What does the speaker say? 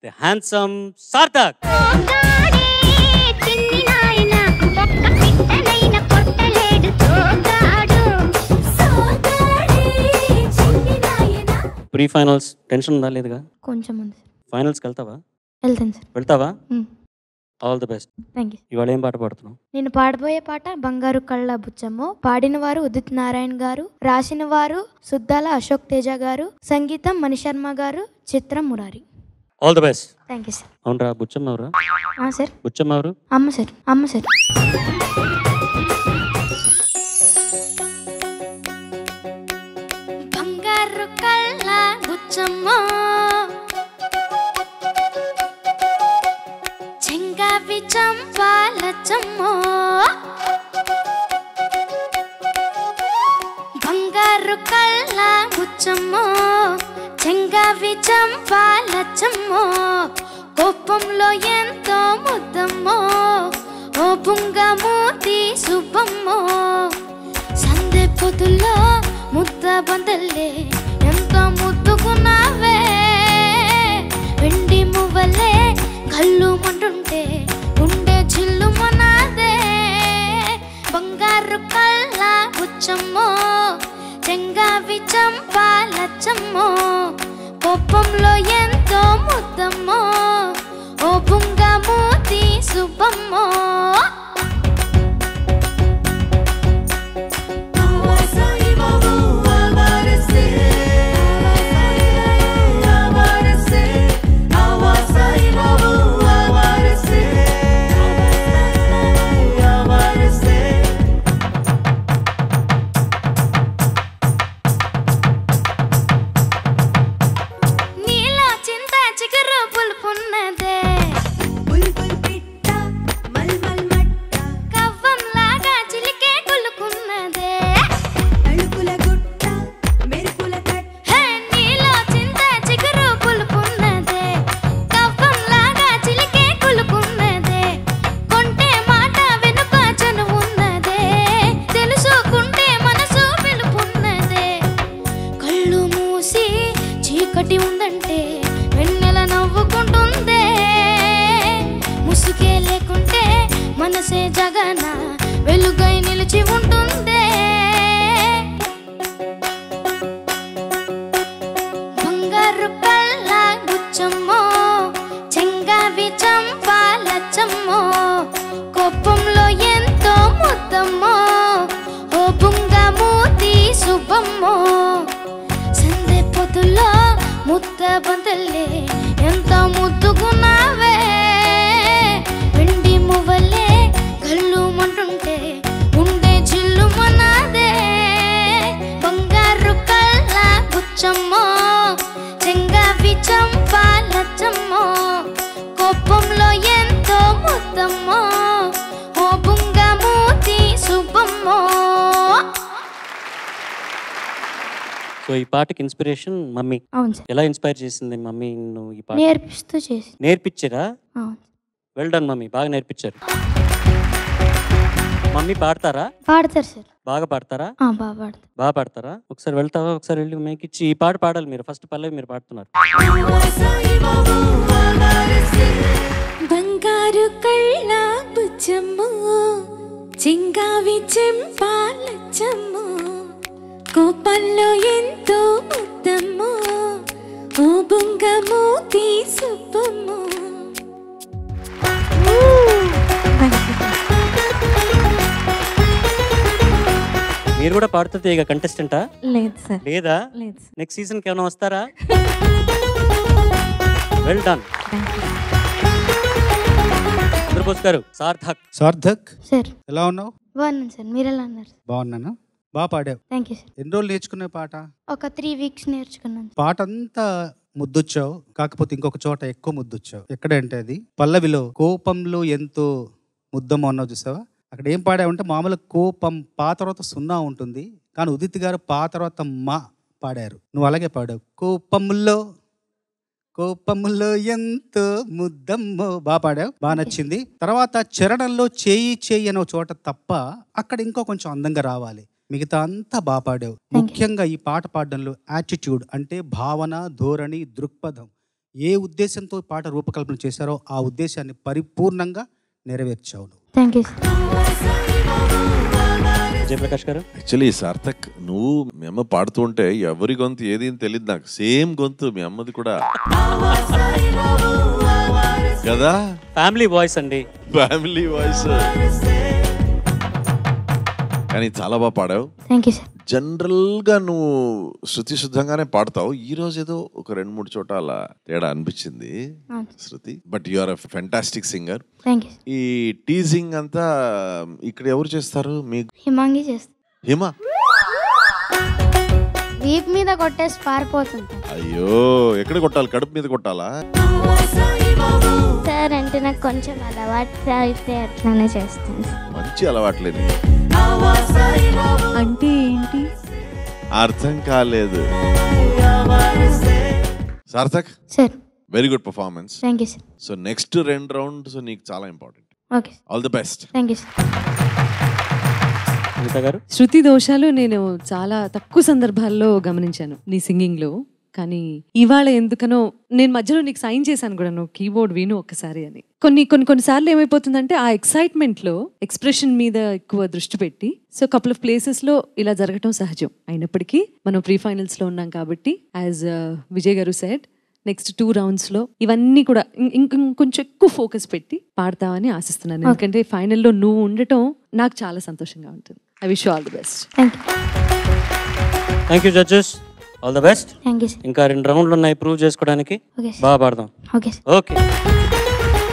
The handsome Sarthak. Pre finals tension ఉందా లేదుగా? కొంచెం ఉంది. ఫైనల్స్కి వెళ్తావా? వెళ్తాను సార్. వెళ్తావా? All the best. Thank you. ఇవాళ ఏం పాట పాడుతున్నావు? నేను పాడబోయే పాట బంగారు కళ్ళ బుచ్చమ్మ. పాడిన వారు ఉదిత్ నారాయణ గారు, రాసిన వారు సుద్దాల అశోక్ తేజ గారు, సంగీతం మణిశర్మ గారు, చిత్రం Murari. All the best. Thank you sir. అవునరా, బుచ్చమ్మ ఎవరా? సార్ బుచ్చమ్మ ఎవరు? అమ్మ సార్. అమ్మ సార్. బంగారు కళ్ళ బుచ్చమ్మ, చెంగావి చంపాలచ్చమ్మ, బంగారు కళ్ళ బుచ్చమ్మ, చెంగావి చంపాలచ్చమ్మ, కోపంలో ఎంతో ముద్దమ్మో, ఓ బుంగమూతి సుబ్బమ్మో, సందె పొద్దుల్లో ముద్ద బందల్లే ఎంతో ముద్దుకున్నావే, వెండి మువ్వలే కళ్ళు మంటుంటే ఉండే చిల్లు మనాదే, బంగారు కళ్ళ బుచ్చమ్మో, చెంగావి చంపాలచ్చమ్మో, కోపంలో ఎంతో ముద్దమ్మో, ఓ బుంగమూతి సుబ్బమ్మో. మనసే జగన వెలుగై నిలిచి ఉంటుందే, బంగారు కళ్ళ బుచ్చమ్మో, చెంగావి చంపాలచ్చమ్మో, కోపంలో ఎంతో ముద్దమ్మో, ఓ బుంగమూతి సుబ్బమ్మో, సందె పొద్దుల్లో ముద్ద బందల్లే ఎంతో ముద్దుకున్నావే, వెండి మువ్వలే కళ్ళు మంటుంటే ఉండే చిల్లు మనాదే, బంగారు కళ్ళ బుచ్చమ్మో, చెంగావి చంపాలచ్చమ్మో, కోపంలో ఎంతో ముద్దమ్మో, ఓ బుంగమూతి సుబ్బమ్మో. సో ఈ పాటకి ఇన్స్పిరేషన్ మమ్మీ. అవును సార్. ఎలా ఇన్స్పైర్ చేసింది మమ్మీ నువ్వు ఈ పాట? నేర్పిస్తూ చేసి. నేర్పించారా? అవును. వెల్ డన్ మమ్మీ, బాగా నేర్పించారు. మమ్మీ పాడతారా? పాడతారు సార్. బాగా పాడతారా? బాగా పాడతారు. బాగా పాడతారా? ఒకసారి వెళ్తావా? ఒకసారి వెళ్ళి మేకి ఇచ్చి ఈ పాట పాడాలి మీరు. ఫస్ట్ పల్లవి మీరు పాడుతున్నారు. బంగారు కళ్ళ బుచ్చమ్మో, చెంగావి చెంపాలచ్చమ్మో, కోపంలో ఎంతో ముద్దమ్మో, ఓ బుంగమూతి సుబ్బమ్మో. మీరు కూడా పాడుతుంది ఇక కంటెస్టెంటా? లేదు సార్. లేదా? లేదు. నెక్స్ట్ సీజన్కి ఏమైనా వస్తారా? Well done. చంద్రబోస్ గారు, సార్థక్. సార్థక్ సార్ ఎలా ఉన్నావు? బాగున్నాను సార్. మీరు ఎలా ఉన్నారు? బాగున్నాను. బాగా పాడావు. Thank you sir. ఎన్ని రోజులు నేర్చుకునే పాట? ఒక 3 వీక్స్ నేర్చుకున్నాను. పాట అంతా ముద్దొచ్చావు, కాకపోతే ఇంకొక చోట ఎక్కువ ముద్దొచ్చావు. ఎక్కడంటే అది పల్లవిలో కోపంలో ఎంతో ముద్దమో అన్నావు చూసావా? అక్కడ ఏం పాడావంటే మామూలు కోపం పా తర్వాత 0 ఉంటుంది, కానీ ఉదిత్ గారు పా తర్వాత మా పాడారు. నువ్వు అలాగే పాడావు. కోపంలో కోపంలో ఎంతో ముద్దమ్మో. బాగా పాడావు, బాగా నచ్చింది. తర్వాత చరణంలో చేయి చేయి అనే చోట తప్ప అక్కడ ఇంకో కొంచెం అందంగా రావాలి. మిగతా అంతా బాగా పాడావు. ముఖ్యంగా ఈ పాట పాడడంలో యాటిట్యూడ్ అంటే భావన, ధోరణి, దృక్పథం ఏ ఉద్దేశంతో పాట రూపకల్పన చేశారో ఆ ఉద్దేశాన్ని పరిపూర్ణంగా నెరవేర్చావు. Thank you. జయప్రకాష్ గారు. యాక్చువల్లీ సార్థక్, నువ్వు మీ అమ్మ పాడుతూ ఉంటే ఎవరి గొంతు ఏది అని తెలియదు నాకు. సేమ్ గొంతు మీ అమ్మది కూడా కదా. ఫ్యామిలీ వాయిస్ అండి, ఫ్యామిలీ వాయిస్. కానీ చాలా బాగా పాడావు. Thank you sir. జనరల్గా నువ్వు శృతి శుద్ధంగానే పాడతావు. ఈ రోజు ఏదో ఒక 2-3 చోట అలా తేడా అనిపించింది Shruti. But you are a fantastic singer. Thank you. ఈ టీజింగ్ అంతా ఇక్కడ ఎవరు చేస్తారు? మీకు హిమాంగి చేస్తా. హిమ? వీప్ మీద కొట్టేసి పారిపోతుంది. అయ్యో, ఎక్కడ కొట్టాలి? కడుపు మీద కొట్టాలా? సార్ అంటే నాకు కొంచెం అలవాటు అయితే అట్లానే చేస్తాను. మంచి అలవాట్లేదు. అంటే ఏంటి అర్థం కాలేదు. Sarthak, sir very good performance. Thank you sir. So next 2 rounds నీకు చాలా important. Okay, all the best. Thank you sir. Anitha గారు. శృతి దోషాలు నేను చాలా తక్కువ సందర్భాల్లో గమనించాను నీ సింగింగ్ లో. కానీ ఇవాళ ఎందుకనో నేను మధ్యలో నీకు సైన్ చేశాను కూడా, నువ్వు కీబోర్డ్ విను ఒక్కసారి అని. కొన్నిసార్లు ఏమైపోతుందంటే ఆ ఎక్సైట్మెంట్ లో ఎక్స్ప్రెషన్ మీద ఎక్కువ దృష్టి పెట్టి, సో కపుల్ ఆఫ్ ప్లేసెస్ లో ఇలా జరగటం సహజం. అయినప్పటికీ మనం ప్రీ ఫైనల్స్ లో ఉన్నాం కాబట్టి, యాజ్ విజయ్ గారు సెడ్, నెక్స్ట్ 2 rounds లో ఇవన్నీ కూడా ఇంకొంచెం ఎక్కువ ఫోకస్ పెట్టి పాడతావని ఆశిస్తున్నాను. ఎందుకంటే ఫైనల్లో నువ్వు ఉండటం నాకు చాలా సంతోషంగా ఉంటుంది. I wish you all the best. Thank you judges, all the best. Thank you sir. ఇంకా 2 రౌండ్లు ఉన్నాయి ప్రూవ్ చేసుకోవడానికి. ఓకే బాగా పాడదాం. ఓకే. ఓకే.